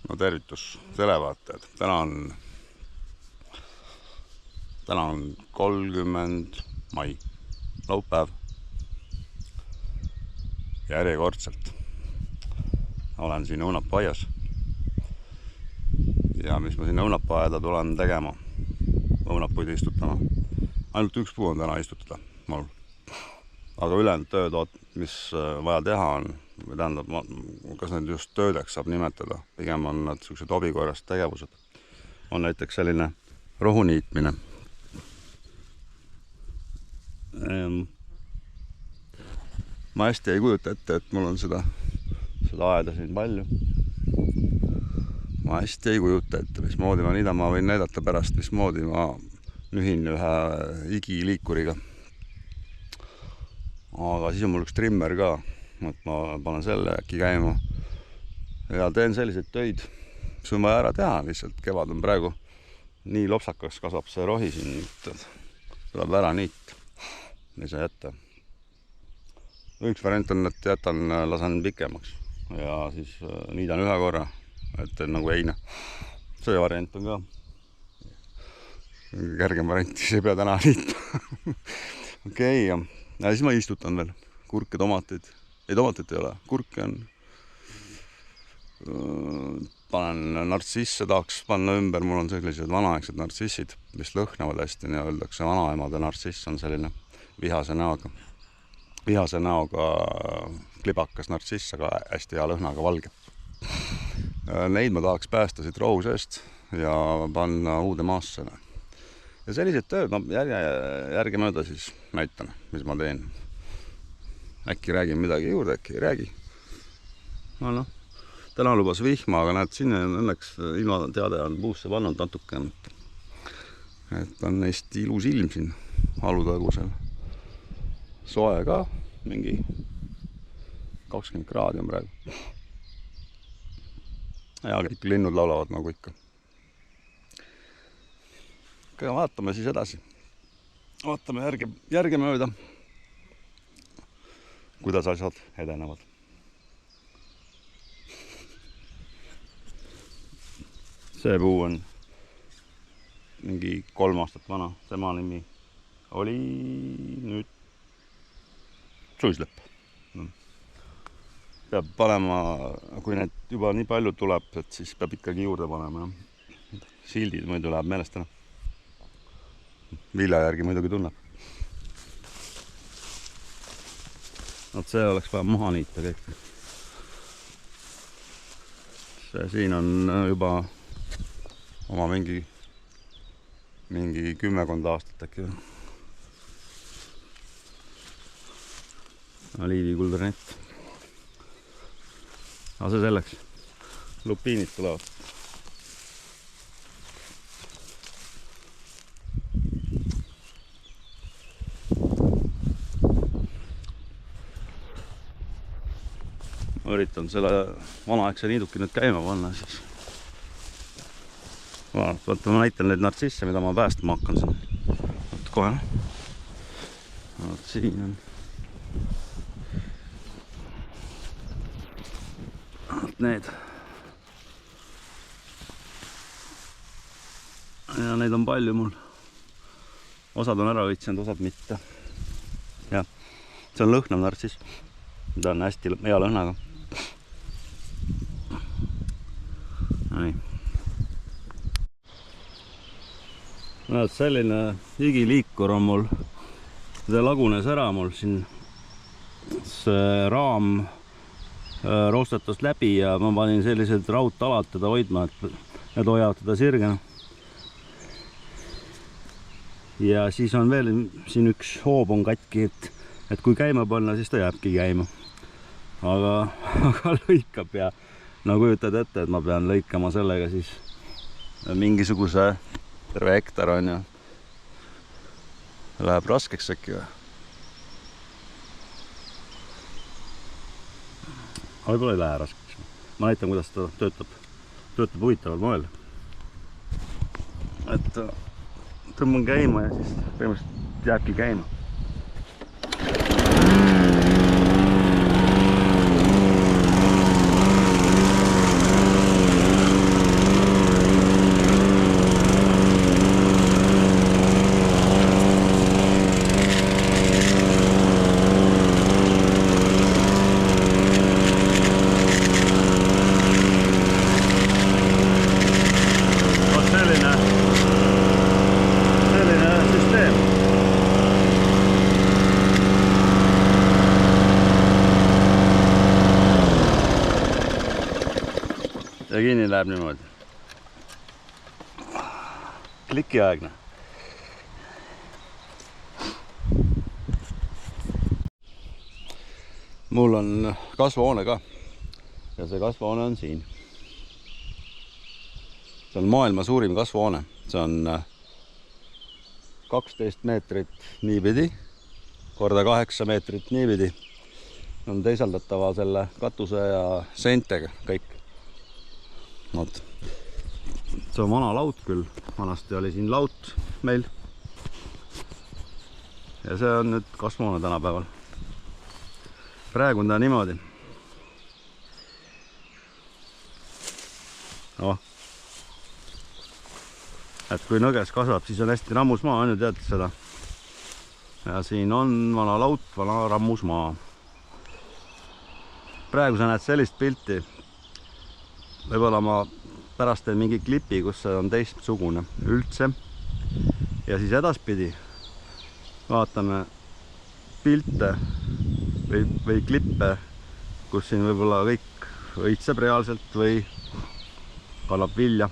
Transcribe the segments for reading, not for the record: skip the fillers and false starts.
No tervitus televaatajad. Täna on 30. mai, laupäev. Järjekordselt olen siin õunapuaias. Ja mis ma siin õunapuaeda tulen tegema, õunapuid istutama. Ainult üks puu on täna istutada mul. Aga ülejäänud tööd, mis vaja teha on, või tähendab, kas need just töödeks saab nimetada, pigem on nad sellised hobikorrast tegevused. On näiteks selline rohu niitmine. Ma hästi ei kujuta ette, et mul on seda aeda siin palju. Ma hästi ei kujuta ette, mismoodi ma võin näidata pärast, mismoodi ma nühin ühe igiliikuriga. Aga siis on mul üks trimmer ka, et ma panen selle äkki käima ja teen selliseid töid, mis on vaja ära teha lihtsalt. Kevad on praegu nii lopsakas, kasvab see rohi siin, tuleb ära niit, ei saa jätta. Üks variant on, et lasen pikemaks ja siis niidan ühe korra, et nagu heina. See variant on ka kergem variant, siis ei pea täna niitma. Okei, ja siis ma istutan veel kurke, tomateid. Ei, tomateid ei ole, kurke on. Panen nartsisse, tahaks panna ümber. Mul on sellised vanaaegsed nartsissid, mis lõhnavad hästi. Ja öeldakse, vanaemade nartsiss on selline vihase näoga klibakas nartsiss, aga hästi hea lõhnaga valge. Neid ma tahaks päästa siit rohu seest ja panna uude maasse. Ja sellised tööd ma järge mööda siis näitan, mis ma teen. Äkki räägin midagi juurde, äkki ei räägi. No, täna lubas vihma, aga näed, sinne õnneks ilmateade on puusse pannud natuke. Et on neist ilus ilm siin alutõgusel. Soe ka, mingi 20 kraadi on praegu. Ja kõik linnud laulavad nagu ikka. Aga vaatame siis edasi. Vaatame järge mööda, kuidas asjad edenevad. See puu on mingi 3 aastat vana. Tema nimi oli nüüd suislepp. Peab panema, kui need juba nii palju tuleb, et siis peab ikkagi juurde panema. Sildid muidu läheb meelest ära. Vilja järgi muidugi tunneb. See oleks vaja maha niita kõik. See siin on juba oma mingi 10 aastat äkki. Oliivikuldernett. Aga see selleks. Lupiinid tulevad. Üritan selle vanaaegse niiduki nüüd käima panna siis. Vaata, ma näitan neid nartsisse, mida ma päästma hakkan siin. Vaat kohe. Vaat siin on. Vaat need. Ja neid on palju mul. Osad on ära võitsenud, osad mitte. Ja, see on lõhnav nartsiss. Ta on hästi hea lõhnaga. Näed, selline igiliikur on mul. See lagunes ära mul siin. See raam roostetas läbi ja ma panin sellised raudtalad teda hoidma, et need hoiavad teda sirgena. Ja siis on veel siin üks hoob on katki, et kui käima panna, siis ta jääbki käima. Aga lõikab ja nagu kujutad ette, et ma pean lõikama sellega siis mingisuguse terve hektar on ja läheb raskeks äkki või? Võib-olla ei lähe raskeks. Ma näitan, kuidas ta töötab huvitaval moel. Et tõmban käima ja siis põhimõtteliselt jääbki käima. ja kinni läheb niimoodi. Klikiaegne. Mul on kasvuhoone ka ja see kasvuhoone on siin. See on maailma suurim kasvuhoone. See on 12 meetrit niipidi, korda 8 meetrit niipidi. On teisaldatava selle katuse ja seintega kõik. See on vana laut küll. Vanasti oli siin laut meil. Ja see on nüüd kasvuhoone tänapäeval. Praegu on ta niimoodi. Et kui nõges kasvab, siis on hästi rammus maa, on ju, teate seda. Ja siin on vana laut, vana rammus maa. Praegu sa näed sellist pilti. Võib-olla ma pärast teen mingi klipi, kus see on teistsugune üldse. Ja siis edaspidi vaatame pilte või klippe, kus siin võib-olla kõik õitseb reaalselt või kannab vilja.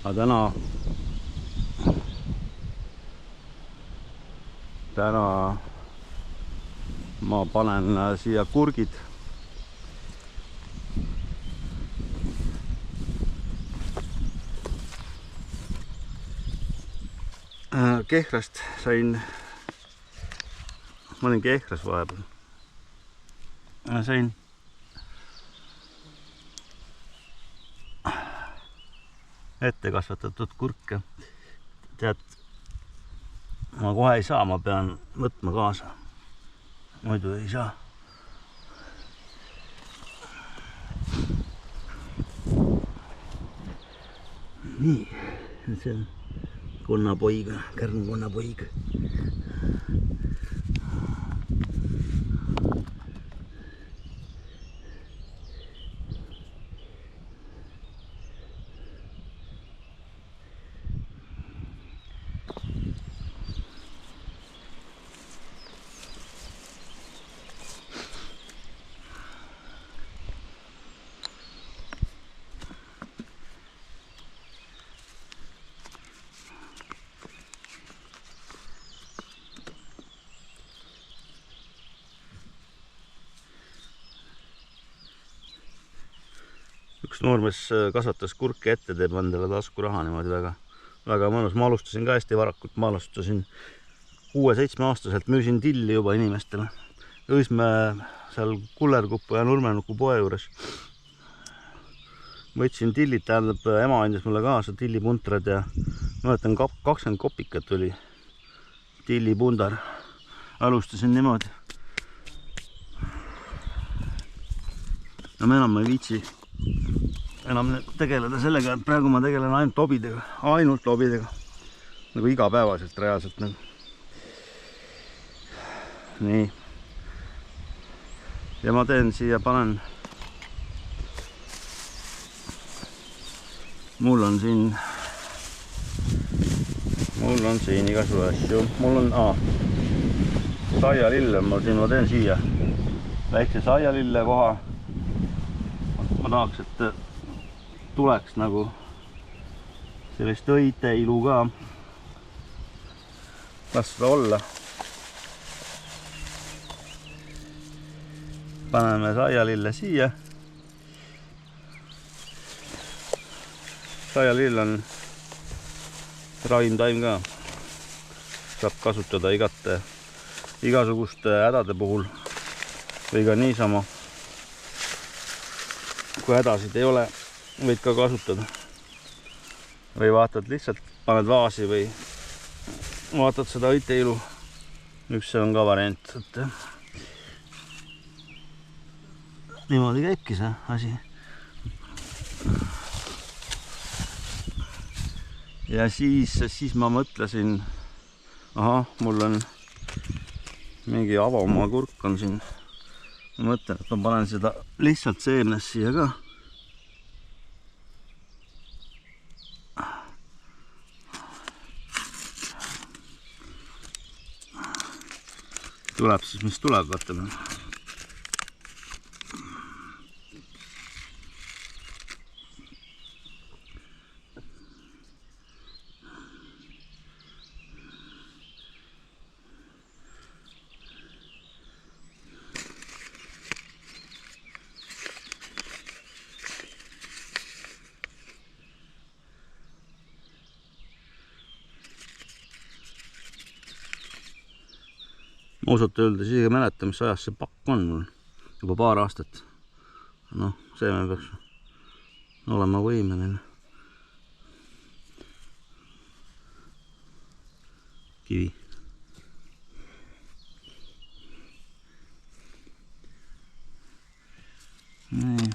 Aga täna ma panen siia kurgid. Kehrast sain, ma olin Kehras vahepeal. Sain ette kasvatatud kurke. Tead, ma kohe ei saa, ma pean võtma kaasa. Muidu ei saa. Nii, see on konnapoiga, kärnkonnapoiga. Üks noormees kasvatas kurke ette, teeb endale taskuraha niimoodi väga mõnus. Ma alustasin ka hästi varakult, ma alustasin 6-7 aastaselt, müüsin tilli juba inimestele. Õismäe seal Kullerkupu ja Nurmenuku poe juures. Võtsin tillid, tähendab, ema andis mulle kaasa tillipuntrad ja mäletan 20 kopikat tuli tillipundar. Alustasin niimoodi. No me enam ei viitsi enam tegeleda sellega, et praegu ma tegelen ainult lobidega. Nagu igapäevaselt reaalselt. Nii. Ja ma teen siia, panen. Mul on siin igasugu asju. Mul on saialille, ma teen siia väikse saialille koha. Ma tahaks, et tuleks nagu sellist õite ilu ka. Las seda olla. Paneme saialille siia. Saialill on ravimtaim ka. Saab kasutada igasuguste hädade puhul või ka niisama. Kui hädasid ei ole, võid ka kasutada. Või vaatad lihtsalt, paned vaasi või vaatad seda õiteilu. Üks see on ka variant. Niimoodi käibki see asi. Ja siis ma mõtlesin, mul on mingi avamaa kurk on siin. Ma mõtlen, et ma panen seda lihtsalt seemnest siia ka. Tuleb siis, mis tuleb, vaatame. ausalt öeldes isegi ei mäleta, mis ajas see pakk on mul. Juba paar aastat. Noh, see me peaks olema võimeline. Kivi. Nii.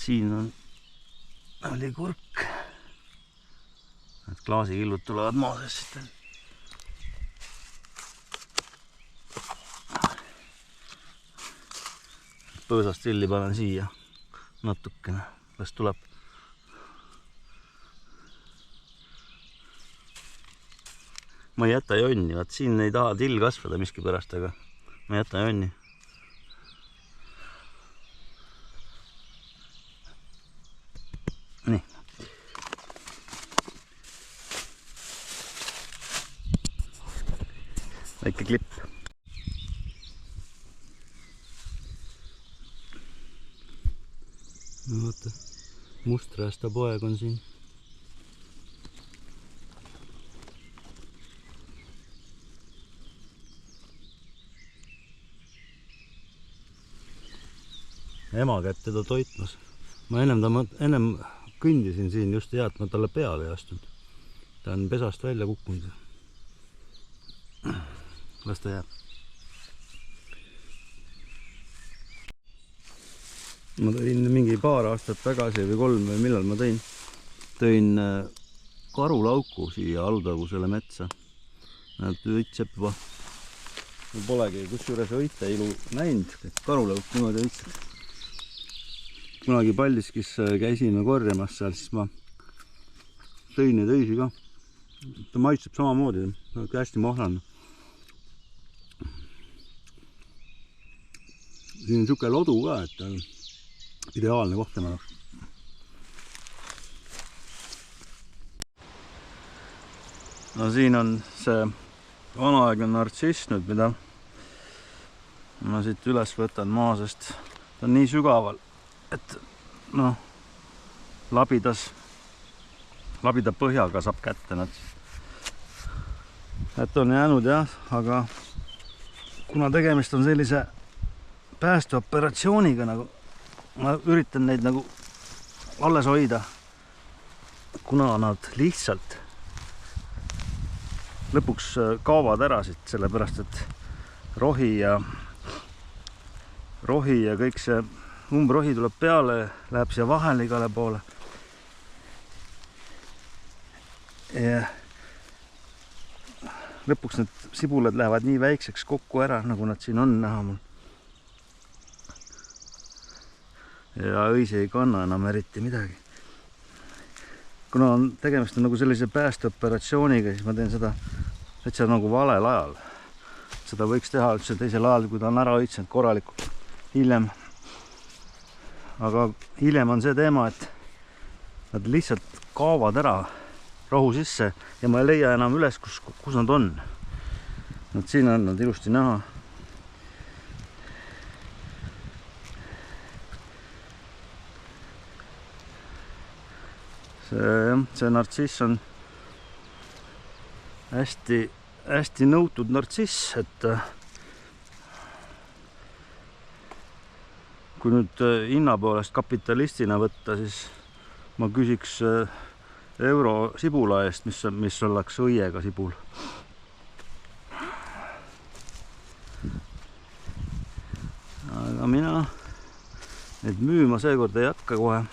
Siin oli kurk. Need klaasikillud tulevad maa sest. Põõsast silli panen siia natukene, las tuleb. Ma ei jäta jonni, vaat siin ei taha till kasvada miski pärast, aga ma ei jäta jonni. Nii. Väike klipp. No vaata, mustraasta poeg on siin. Ema käib teda toitmas. Ma ennem kõndisin siin just hea, et ma talle peale ei astunud. Ta on pesast välja kukkunud. Las ta jääb. Ma tõin mingi paar aastat tagasi või 3 või millal ma tõin karulauku siia Alutagusele metsa. Näed, õitseb juba. Mul polegi kusjuures õite ilu näinud, et karulauk niimoodi õitseb. Kunagi Paldiskis käisime korjamas seal, siis ma tõin neid õisi ka. Ta maitseb samamoodi, hästi mahlane. Siin on siuke lodu ka, et on ideaalne koht tema jaoks. No siin on see vanaaegne nartsiss nüüd, mida ma siit üles võtan maa, sest ta on nii sügaval, et noh, labida põhjaga saab kätte nad. Et on jäänud jah, aga kuna tegemist on sellise päästeoperatsiooniga, nagu ma üritan neid nagu alles hoida, kuna nad lihtsalt lõpuks kaovad ära siit, sellepärast et rohi ja kõik see umbrohi tuleb peale, läheb siia vahele igale poole. Ja lõpuks need sibulad lähevad nii väikseks kokku ära, nagu nad siin on näha mul. Ja õisi ei kanna enam eriti midagi. Kuna tegemist on nagu sellise päästeoperatsiooniga, siis ma teen seda täitsa nagu valel ajal. Seda võiks teha üldse teisel ajal, kui ta on ära õitsenud korralikult hiljem. Aga hiljem on see teema, et nad lihtsalt kaovad ära rohu sisse ja ma ei leia enam üles, kus nad on. Nad siin on nad ilusti näha. See nartsiss on hästi nõutud nartsiss, et kui nüüd hinna poolest kapitalistina võtta, siis ma küsiks euro sibula eest, mis oleks õiega sibul. Aga mina neid müüma seekord ei hakka kohe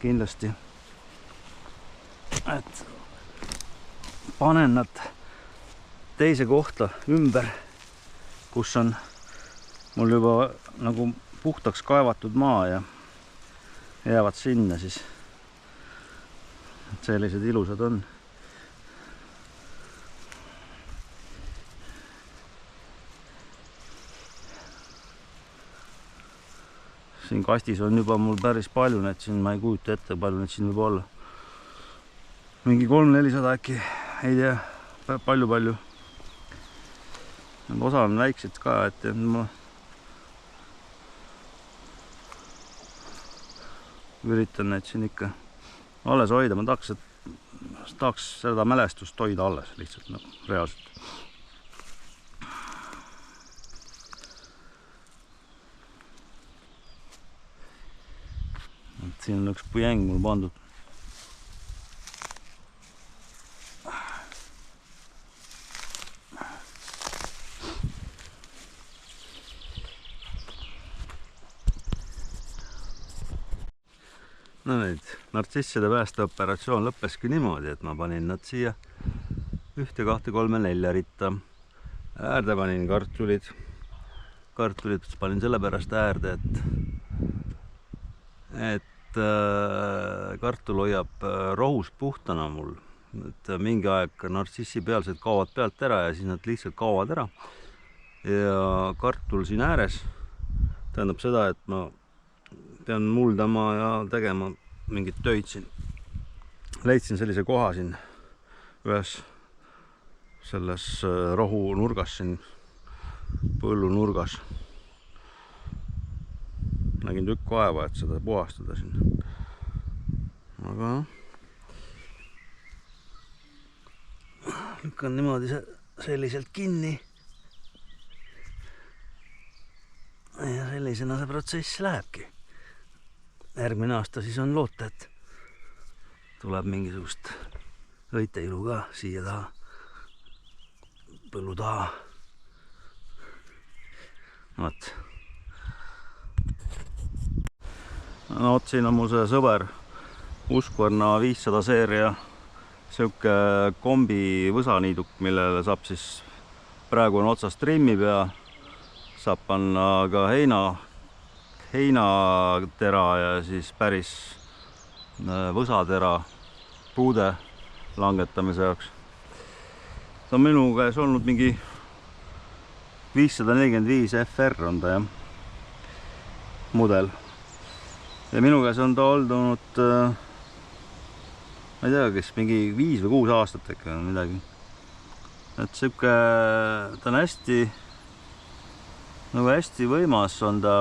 kindlasti. Et panen nad teise kohta ümber, kus on mul juba nagu puhtaks kaevatud maa ja jäävad sinna siis. Sellised ilusad on. Siin kastis on juba mul päris palju, need siin ma ei kujuta ette, palju need siin võib olla. Mingi 300-400 äkki, ei tea, palju. Osa on väiksed ka, et ma üritan neid siin ikka alles hoida, ma tahaks seda mälestust hoida alles lihtsalt nagu reaalselt. Et siin on üks pujäng mul pandud. No nüüd, nartsisside päästeoperatsioon lõppeski niimoodi, et ma panin nad siia 1, 2, 3, 4 ritta. Äärde panin kartulid. Kartulid panin sellepärast äärde, et kartul hoiab rohus puhtana mul. Et mingi aeg nartsissi pealsed kaovad pealt ära ja siis nad lihtsalt kaovad ära. Ja kartul siin ääres tähendab seda, et ma pean muldama ja tegema mingit töid siin. Leidsin sellise koha siin ühes selles rohu nurgas siin, põllu nurgas. Nägin tükk aeva, et seda puhastada siin. Aga lükkan niimoodi selliselt kinni. Ja sellisena see protsess lähebki. Järgmine aasta siis on loota, et tuleb mingisugust õiteilu ka siia taha, põllu taha. Vaat. No, siin on mul see sõber Husqvarna 500 seeria siuke kombi võsaniiduk, millele saab siis, praegu on otsas trimmi pea, saab panna ka heinatera ja siis päris võsatera puude langetamise jaoks. See on minu käes olnud mingi 545 FR on ta jah, mudel. Ja minu käes on ta olnud, ma ei tea, kes mingi 5 või 6 aastat äkki on midagi. Et siuke, ta on hästi võimas on ta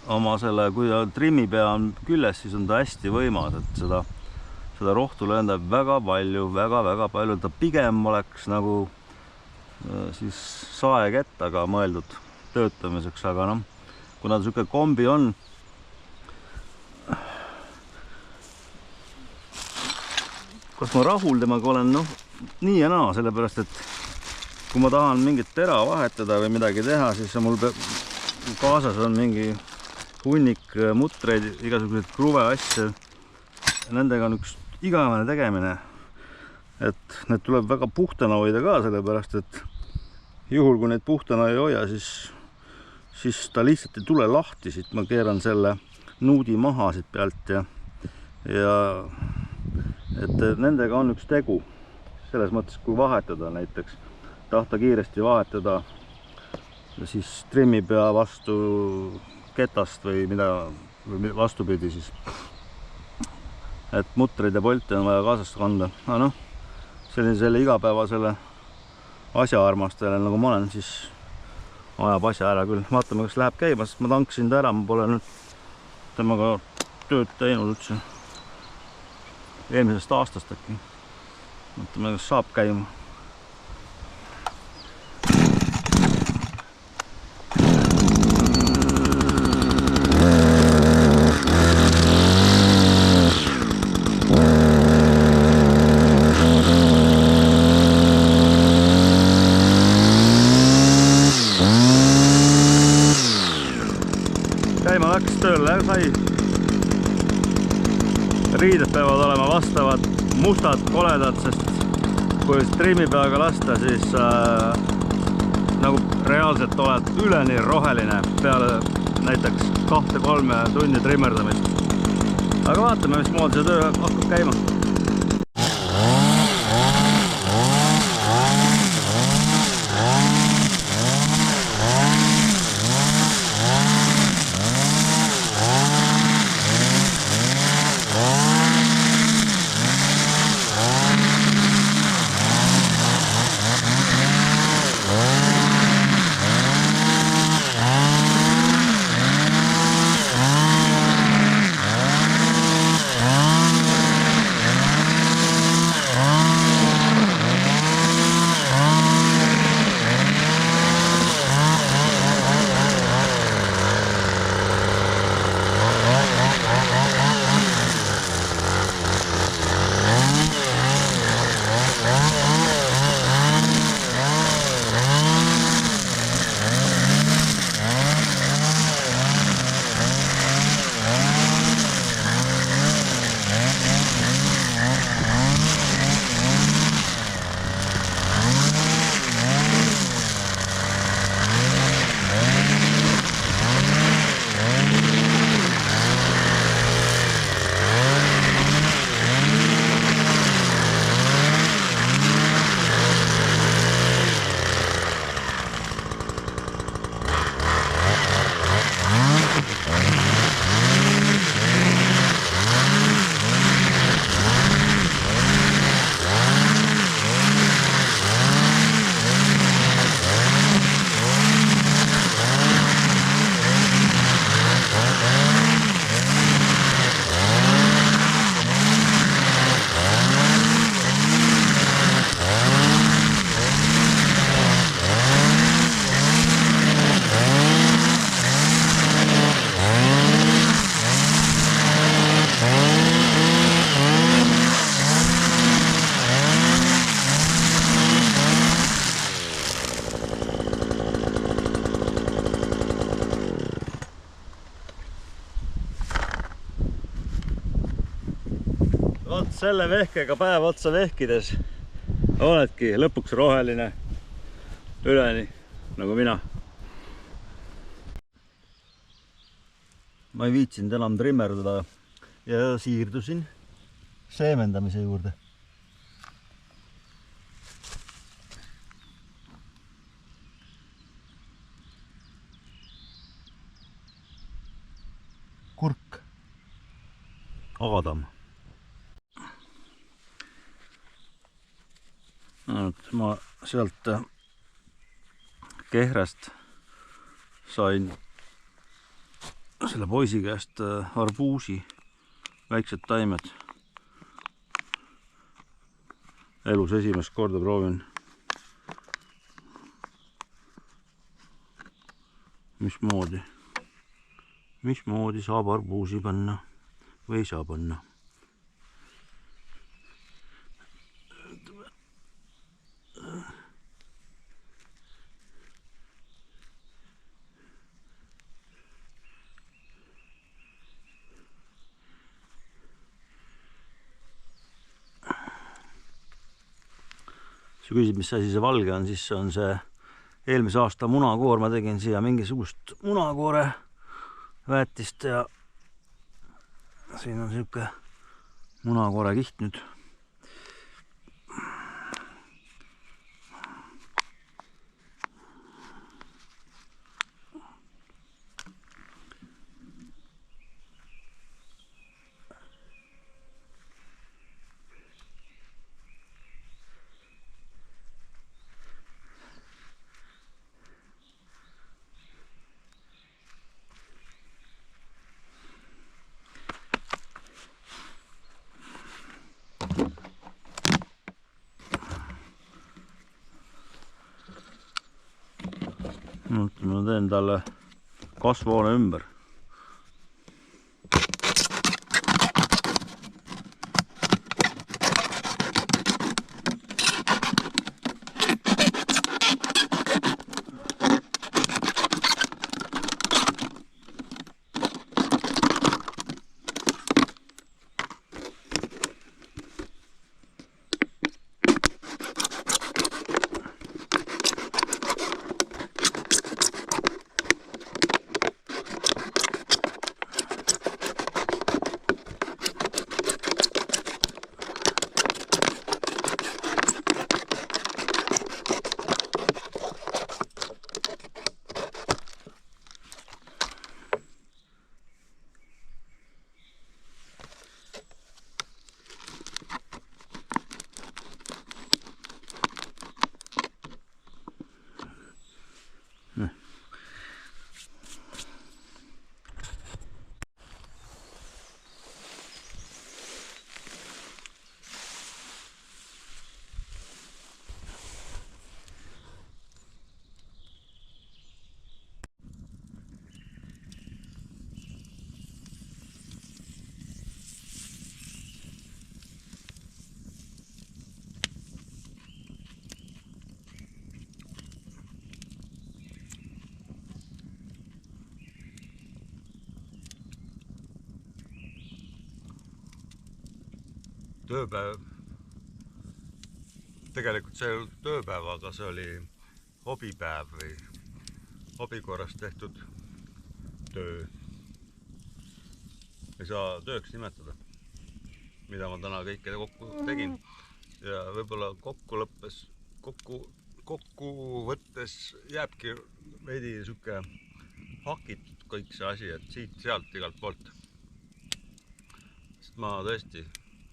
oma selle, kui trimmi pea on külles, siis on ta hästi võimas, et seda rohtu lendab väga palju, ta pigem oleks nagu siis saekettaga mõeldud töötamiseks, aga noh, kuna ta siuke kombi on, kas ma rahul temaga olen, noh, nii ja naa, sellepärast, et kui ma tahan mingit tera vahetada või midagi teha, siis mul kaasas on mingi hunnik mutreid, igasuguseid kruve asju. Nendega on üks igavene tegemine, et need tuleb väga puhtana hoida ka, sellepärast, et juhul kui neid puhtana ei hoia, siis ta lihtsalt ei tule lahti, siit ma keeran selle nuudi maha siit pealt ja et nendega on üks tegu selles mõttes, kui vahetada näiteks, tahta kiiresti vahetada ja siis trimmi pea vastu ketast või vastupidi siis, et mutreid ja polte on vaja kaasast kanda. Aga noh, sellisele igapäevasele asjaarmastajale nagu ma olen, siis ajab asja ära küll. Vaatame, kas läheb käima, sest ma tanksin ta ära, ma pole nüüd temaga tööd teinud üldse eelmisest aastast äkki. Vaatame, kas saab käima. Käima läks tööle, sai. Riided peavad olema vastavad, mustad, koledad, sest kui trimmi peaga lasta, siis nagu reaalselt oled üleni roheline peale näiteks 2-3 tunni trimmerdamist. Aga vaatame, mismoodi see töö hakkab käima. Vot selle vehkega päev otsa vehkides oledki lõpuks roheline üleni, nagu mina. Ma ei viitsinud enam trimmerdada ja siirdusin seemendamise juurde. Kurk. Aadam. Ma sealt Kehrast sain selle poisi käest arbuusi, väiksed taimed. Elus esimest korda proovin, mismoodi saab arbuusi panna või ei saa panna. Kui küsid, mis asi see valge on, siis see on see eelmise aasta munakoor. Ma tegin siia mingisugust munakoore väetist ja siin on siuke munakoore kiht nüüd. Ma teen talle kasvuhoone ümber. Tööpäev, tegelikult see ei olnud tööpäev, aga see oli hobipäev või hobi korras tehtud töö. Ei saa tööks nimetada, mida ma täna kõike kokku tegin. Ja võib-olla kokku võttes jääbki veidi siuke hakitud kõik see asi, et siit-sealt igalt poolt. Sest ma tõesti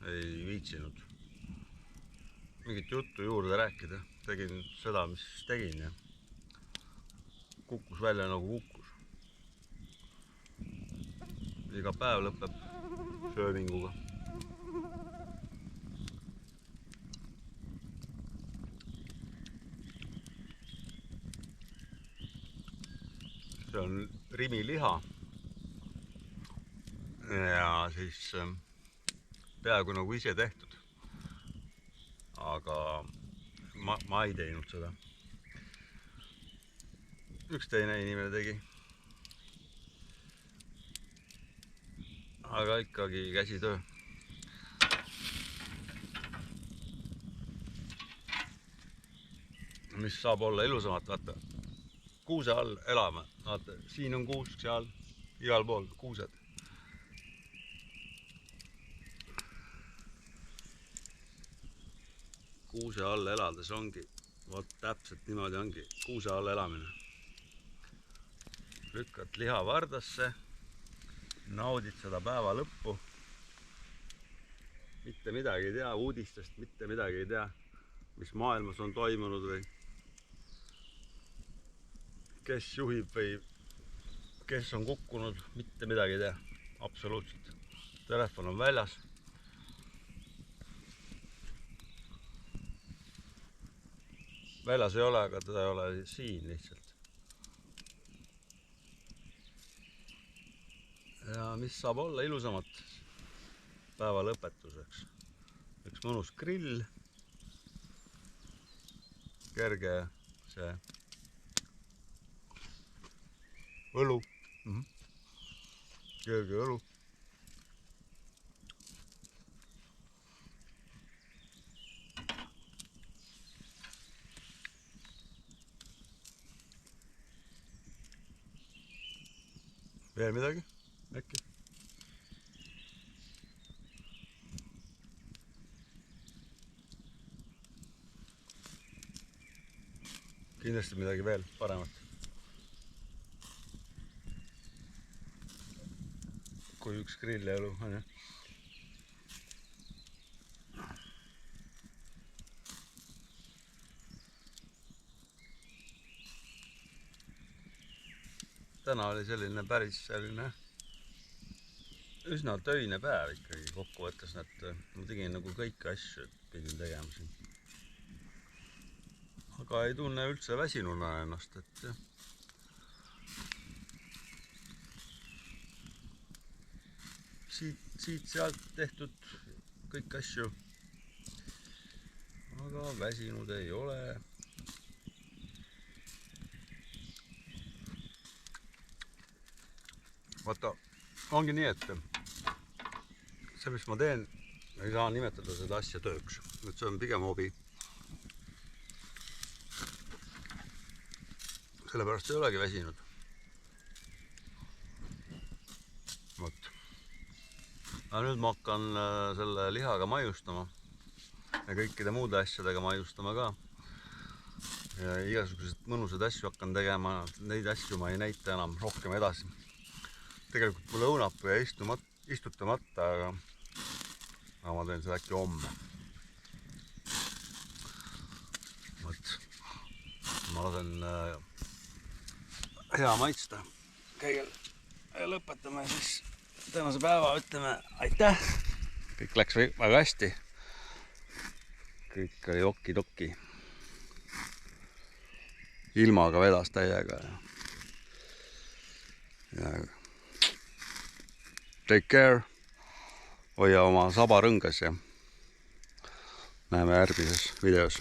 ei viitsinud mingit juttu juurde rääkida. Tegin seda, mis tegin ja kukkus välja nagu kukkus. Iga päev lõpeb sööminguga. See on rimiliha ja siis peaaegu nagu ise tehtud, aga ma ei teinud seda. Üks teine inimene tegi, aga ikkagi käsitöö. Mis saab olla ilusamat, vaata. Kuuse all elame, vaata, siin on kuusk, seal, igal pool kuused. Kuuse all elades ongi, vot täpselt niimoodi ongi, kuuse all elamine. Lükkad liha vardasse, naudid seda päeva lõppu. Mitte midagi ei tea, uudistest mitte midagi ei tea, mis maailmas on toimunud või kes juhib või kes on kukkunud, mitte midagi ei tea, absoluutselt. Telefon on väljas. Väljas ei ole, aga teda ei ole siin lihtsalt. Ja mis saab olla ilusamat päeva lõpetuseks? Üks mõnus grill, kerge see õlu, kerge õlu. Veel midagi? Äkki? Kindlasti midagi veel paremat. Kui üks grillelu on, jah. Täna oli selline päris üsna töine päev ikkagi kokkuvõttes, et ma tegin nagu kõiki asju, et pidin tegema siin. Aga ei tunne üldse väsinuna ennast, et siit-sealt tehtud kõik asju, aga väsinud ei ole. Vaata, ongi nii, et see, mis ma teen, ei saa nimetada seda asja tööks. Et see on pigem hobi. Sellepärast ei olegi väsinud. Vot. Aga nüüd ma hakkan selle lihaga maiustama ja kõikide muude asjadega maiustama ka. Ja igasugused mõnusad asju hakkan tegema, neid asju ma ei näita enam rohkem edasi. Tegelikult mul õunapuu ja istutamata, aga ma teen seda äkki homme. Võt. Ma lasen hea maitsta kõigil ja lõpetame siis tänase päeva, ütleme aitäh. Kõik läks väga hästi. Kõik oli okki-dokki. Ilmaga vedas täiega. Ja take care, hoia oma saba rõngas ja näeme järgmises videos.